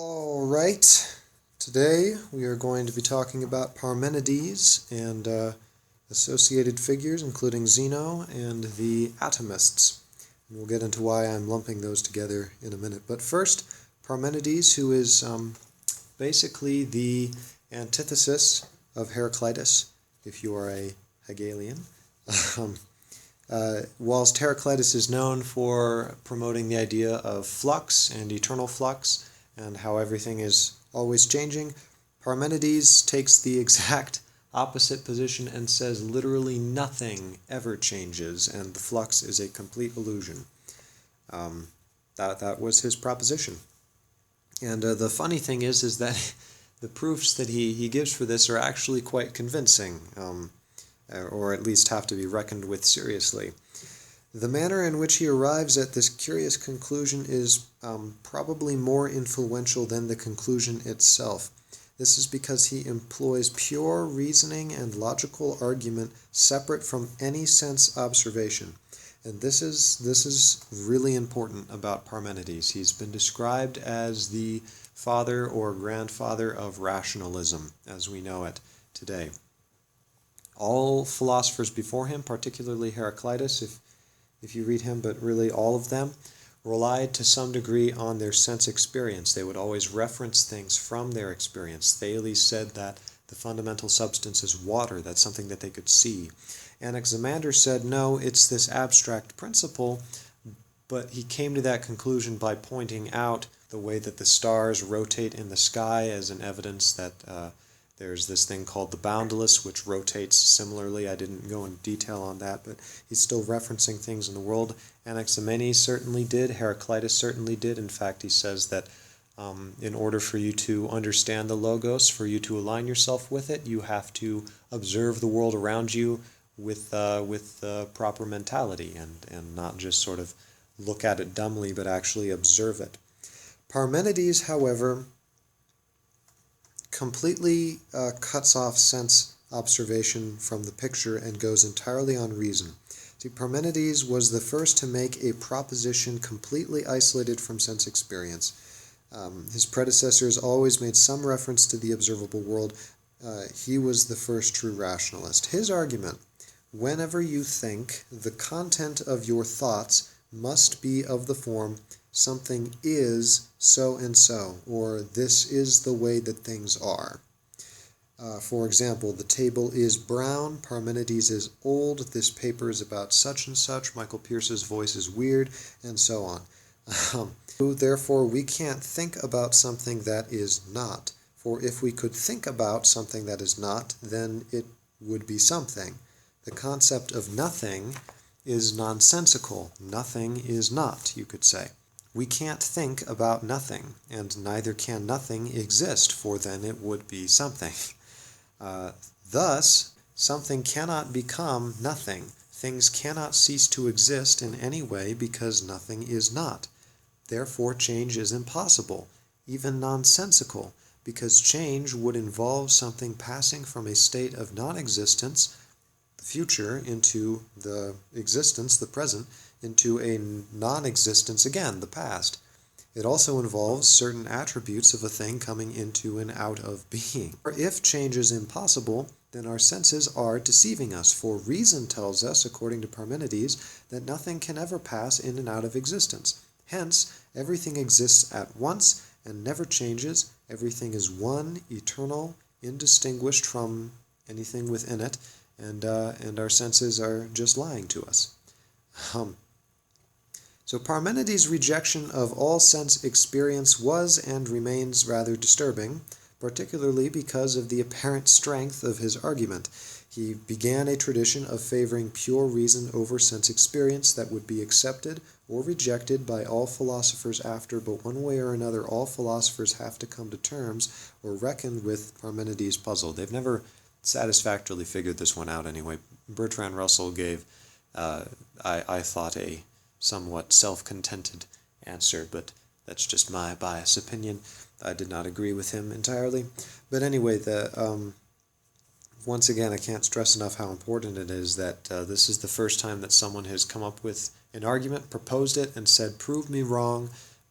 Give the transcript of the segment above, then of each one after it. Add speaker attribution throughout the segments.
Speaker 1: All right, today we are going to be talking about Parmenides and associated figures, including Zeno and the Atomists. And we'll get into why I'm lumping those together in a minute. But first, Parmenides, who is basically the antithesis of Heraclitus, if you are a Hegelian. Whilst Heraclitus is known for promoting the idea of flux and eternal flux, and how everything is always changing, Parmenides takes the exact opposite position and says literally nothing ever changes, and the flux is a complete illusion. That was his proposition. And the funny thing is that the proofs that he gives for this are actually quite convincing, or at least have to be reckoned with seriously. The manner in which he arrives at this curious conclusion is probably more influential than the conclusion itself. This is because he employs pure reasoning and logical argument separate from any sense observation. And this is really important about Parmenides. He's been described as the father or grandfather of rationalism, as we know it today. All philosophers before him, particularly Heraclitus, if you read him, but really all of them, relied to some degree on their sense experience. They would always reference things from their experience. Thales said that the fundamental substance is water. That's something that they could see. Anaximander said, no, it's this abstract principle, but he came to that conclusion by pointing out the way that the stars rotate in the sky as an evidence that there's this thing called the boundless, which rotates similarly. I didn't go in detail on that, but he's still referencing things in the world. Anaximenes certainly did. Heraclitus certainly did. In fact, he says that in order for you to understand the Logos, for you to align yourself with it, you have to observe the world around you with proper mentality and not just sort of look at it dumbly, but actually observe it. Parmenides, however, completely cuts off sense observation from the picture and goes entirely on reason. See, Parmenides was the first to make a proposition completely isolated from sense experience. His predecessors always made some reference to the observable world. He was the first true rationalist. His argument, whenever you think, the content of your thoughts must be of the form something is so and so, or this is the way that things are. For example, the table is brown, Parmenides is old, this paper is about such and such, Michael Pierce's voice is weird, and so on. Therefore, we can't think about something that is not, for if we could think about something that is not, then it would be something. The concept of nothing is nonsensical. Nothing is not, you could say. We can't think about nothing, and neither can nothing exist, for then it would be something. Thus, something cannot become nothing. Things cannot cease to exist in any way because nothing is not. Therefore, change is impossible, even nonsensical, because change would involve something passing from a state of non-existence, the future, into the existence, the present, into a non-existence again, the past. It also involves certain attributes of a thing coming into and out of being. If change is impossible, then our senses are deceiving us, for reason tells us, according to Parmenides, that nothing can ever pass in and out of existence. Hence, everything exists at once and never changes. Everything is one, eternal, indistinguished from anything within it, and our senses are just lying to us. So Parmenides' rejection of all sense experience was and remains rather disturbing, particularly because of the apparent strength of his argument. He began a tradition of favoring pure reason over sense experience that would be accepted or rejected by all philosophers after, but one way or another all philosophers have to come to terms or reckon with Parmenides' puzzle. They've never satisfactorily figured this one out anyway. Bertrand Russell gave, I thought, a somewhat self-contented answer, but that's just my biased opinion. I did not agree with him entirely. But anyway, once again, I can't stress enough how important it is that this is the first time that someone has come up with an argument, proposed it, and said, prove me wrong,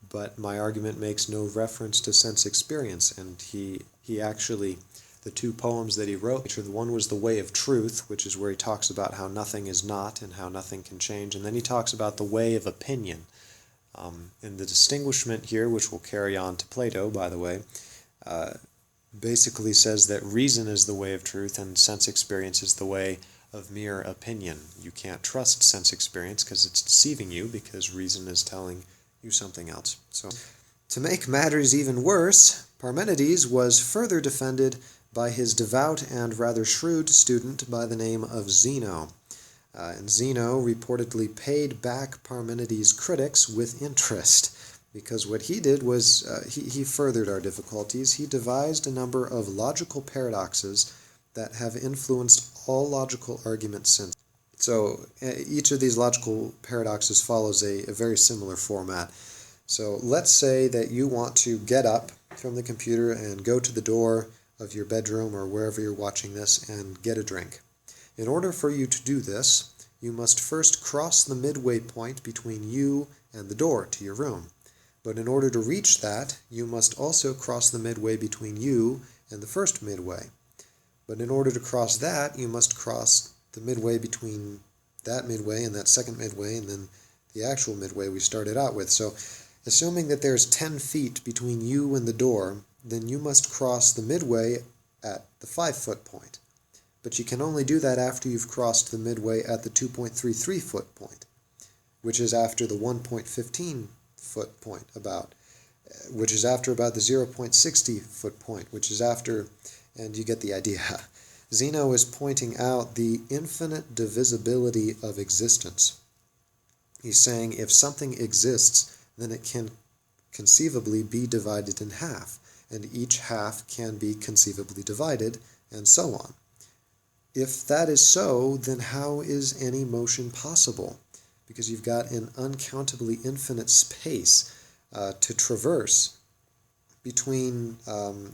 Speaker 1: but my argument makes no reference to sense experience. And he actually, the two poems that he wrote, the one was The Way of Truth, which is where he talks about how nothing is not and how nothing can change, and then he talks about The Way of Opinion. And the distinguishment here, which will carry on to Plato, by the way, basically says that reason is the way of truth and sense experience is the way of mere opinion. You can't trust sense experience because it's deceiving you, because reason is telling you something else. So, to make matters even worse, Parmenides was further defended by his devout and rather shrewd student by the name of Zeno. And Zeno reportedly paid back Parmenides' critics with interest, because what he did was he furthered our difficulties. He devised a number of logical paradoxes that have influenced all logical arguments since. So each of these logical paradoxes follows a very similar format. So let's say that you want to get up from the computer and go to the door of your bedroom or wherever you're watching this and get a drink. In order for you to do this, you must first cross the midway point between you and the door to your room. But in order to reach that, you must also cross the midway between you and the first midway. But in order to cross that, you must cross the midway between that midway and that second midway, and then the actual midway we started out with. So, assuming that there's 10 feet between you and the door, then you must cross the midway at the 5-foot point. But you can only do that after you've crossed the midway at the 2.33-foot point, which is after the 1.15-foot point which is after about the 0.60-foot point, which is after, and you get the idea. Zeno is pointing out the infinite divisibility of existence. He's saying if something exists, then it can conceivably be divided in half, and each half can be conceivably divided, and so on. If that is so, then how is any motion possible? Because you've got an uncountably infinite space to traverse between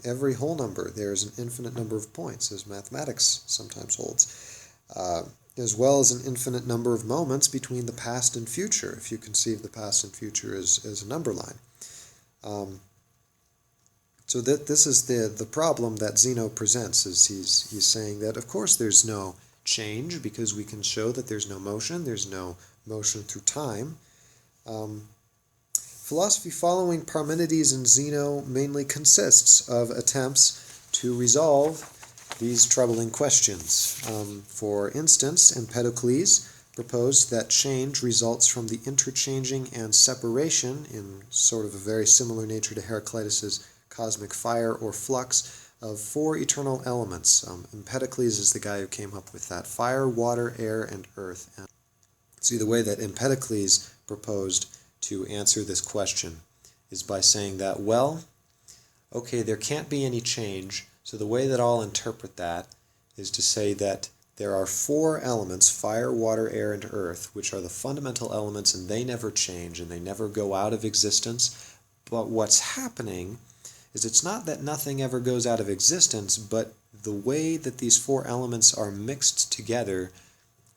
Speaker 1: every whole number. There's an infinite number of points, as mathematics sometimes holds, as well as an infinite number of moments between the past and future, if you conceive the past and future as a number line. So this is the problem that Zeno presents, is he's saying that of course there's no change, because we can show that there's no motion through time. Philosophy following Parmenides and Zeno mainly consists of attempts to resolve these troubling questions. For instance, Empedocles proposed that change results from the interchanging and separation, in sort of a very similar nature to Heraclitus's cosmic fire or flux, of 4 eternal elements. Empedocles is the guy who came up with that: fire, water, air, and earth. And see, the way that Empedocles proposed to answer this question is by saying that, well, okay, there can't be any change, so the way that I'll interpret that is to say that there are 4 elements, fire, water, air, and earth, which are the fundamental elements, and they never change, and they never go out of existence. But what's happening is it's not that nothing ever goes out of existence, but the way that these 4 elements are mixed together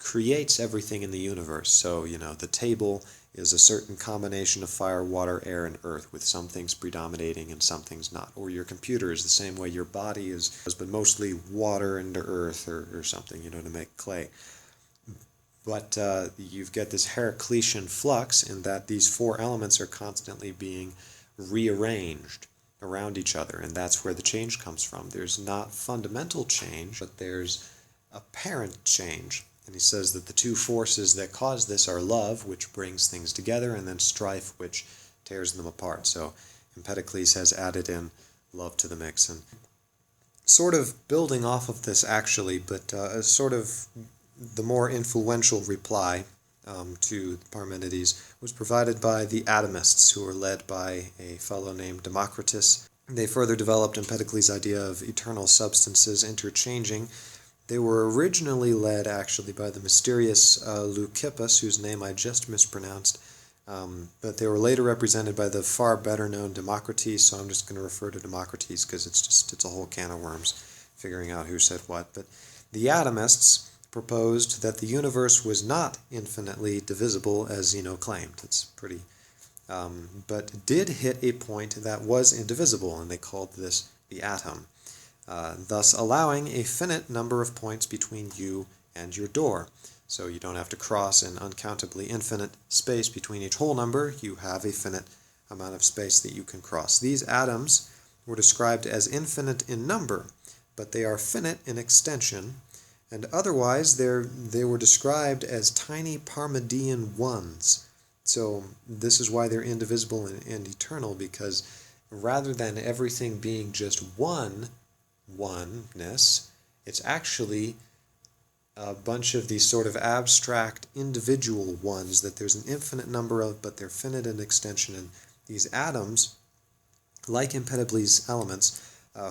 Speaker 1: creates everything in the universe. So, the table is a certain combination of fire, water, air, and earth, with some things predominating and some things not. Or your computer is the same way. Your body has been mostly water and earth or something, to make clay. But you've got this Heraclitean flux in that these 4 elements are constantly being rearranged around each other, and that's where the change comes from. There's not fundamental change, but there's apparent change. And he says that the 2 forces that cause this are love, which brings things together, and then strife, which tears them apart. So Empedocles has added in love to the mix. And sort of building off of this, actually, but sort of the more influential reply to Parmenides was provided by the Atomists, who were led by a fellow named Democritus. They further developed Empedocles' idea of eternal substances interchanging. They were originally led, actually, by the mysterious Leucippus, whose name I just mispronounced, but they were later represented by the far better-known Democritus, so I'm just going to refer to Democritus because it's a whole can of worms, figuring out who said what. But the Atomists proposed that the universe was not infinitely divisible, as Zeno claimed. It's pretty but did hit a point that was indivisible, and they called this the atom, thus allowing a finite number of points between you and your door. So you don't have to cross an uncountably infinite space between each whole number. You have a finite amount of space that you can cross. These atoms were described as infinite in number, but they are finite in extension, and otherwise they were described as tiny Parmenidean ones. So this is why they're indivisible and eternal, because rather than everything being just oneness, it's actually a bunch of these sort of abstract individual ones that there's an infinite number of, but they're finite in extension. And these atoms, like Empedocles' elements,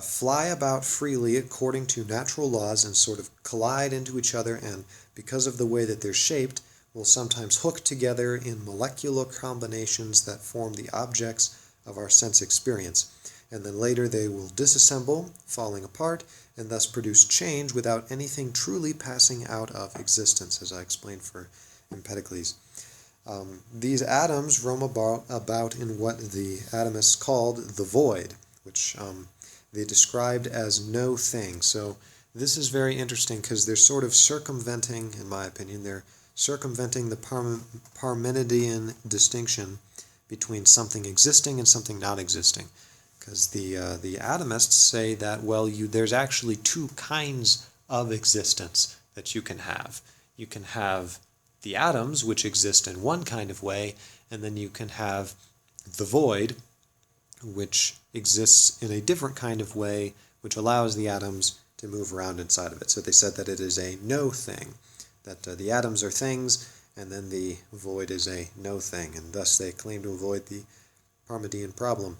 Speaker 1: fly about freely according to natural laws and sort of collide into each other, and because of the way that they're shaped, will sometimes hook together in molecular combinations that form the objects of our sense experience. And then later they will disassemble, falling apart, and thus produce change without anything truly passing out of existence, as I explained for Empedocles. These atoms roam about in what the atomists called the void, which they described as no thing. So this is very interesting because they're sort of circumventing, in my opinion, they're circumventing the Parmenidean distinction between something existing and something not existing. Because the atomists say that, well, there's actually two kinds of existence that you can have. You can have the atoms, which exist in one kind of way, and then you can have the void, which exists in a different kind of way, which allows the atoms to move around inside of it. So they said that it is a no thing, that the atoms are things, and then the void is a no thing, and thus they claim to avoid the Parmenidean problem.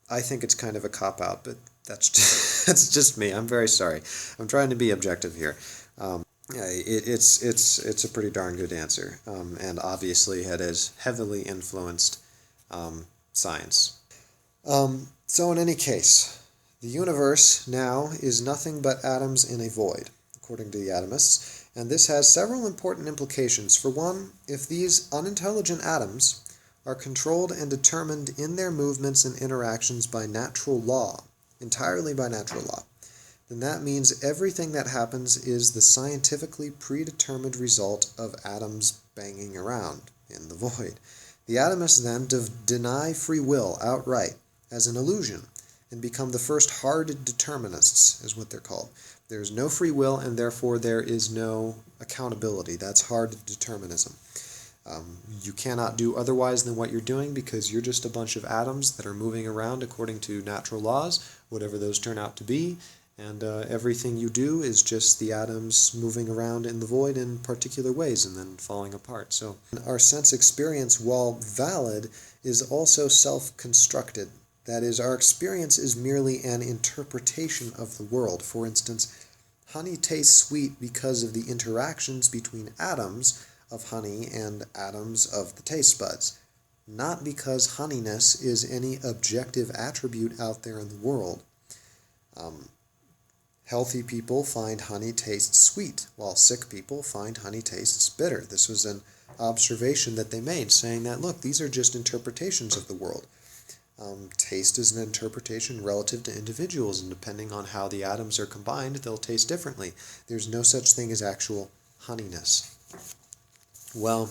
Speaker 1: I think it's kind of a cop-out, but that's just me. I'm very sorry. I'm trying to be objective here. It's a pretty darn good answer, and obviously it has heavily influenced science. So in any case, the universe now is nothing but atoms in a void, according to the atomists, and this has several important implications. For one, if these unintelligent atoms are controlled and determined in their movements and interactions by natural law, entirely by natural law, then that means everything that happens is the scientifically predetermined result of atoms banging around in the void. The atomists then deny free will outright as an illusion and become the first hard determinists, is what they're called. There's no free will, and therefore there is no accountability. That's hard determinism. You cannot do otherwise than what you're doing because you're just a bunch of atoms that are moving around according to natural laws, whatever those turn out to be, and everything you do is just the atoms moving around in the void in particular ways and then falling apart. So our sense experience, while valid, is also self-constructed. That is, our experience is merely an interpretation of the world. For instance, honey tastes sweet because of the interactions between atoms of honey and atoms of the taste buds, not because honeyness is any objective attribute out there in the world. Healthy people find honey tastes sweet, while sick people find honey tastes bitter. This was an observation that they made, saying that, look, these are just interpretations of the world. Taste is an interpretation relative to individuals, and depending on how the atoms are combined, they'll taste differently. There's no such thing as actual honeyness. Well,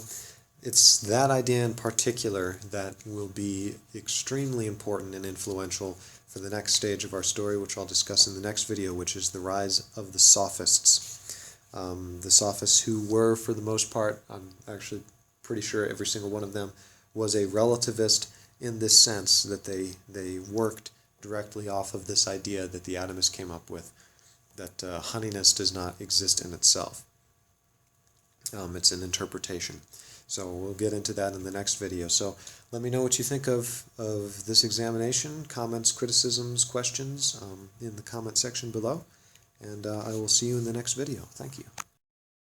Speaker 1: it's that idea in particular that will be extremely important and influential for the next stage of our story, which I'll discuss in the next video, which is the rise of the Sophists. The Sophists, who were, for the most part, I'm actually pretty sure every single one of them was a relativist in this sense, that they worked directly off of this idea that the atomists came up with, that honeyness does not exist in itself. It's an interpretation. So we'll get into that in the next video. So let me know what you think of this examination, comments, criticisms, questions in the comment section below, and I will see you in the next video. Thank you.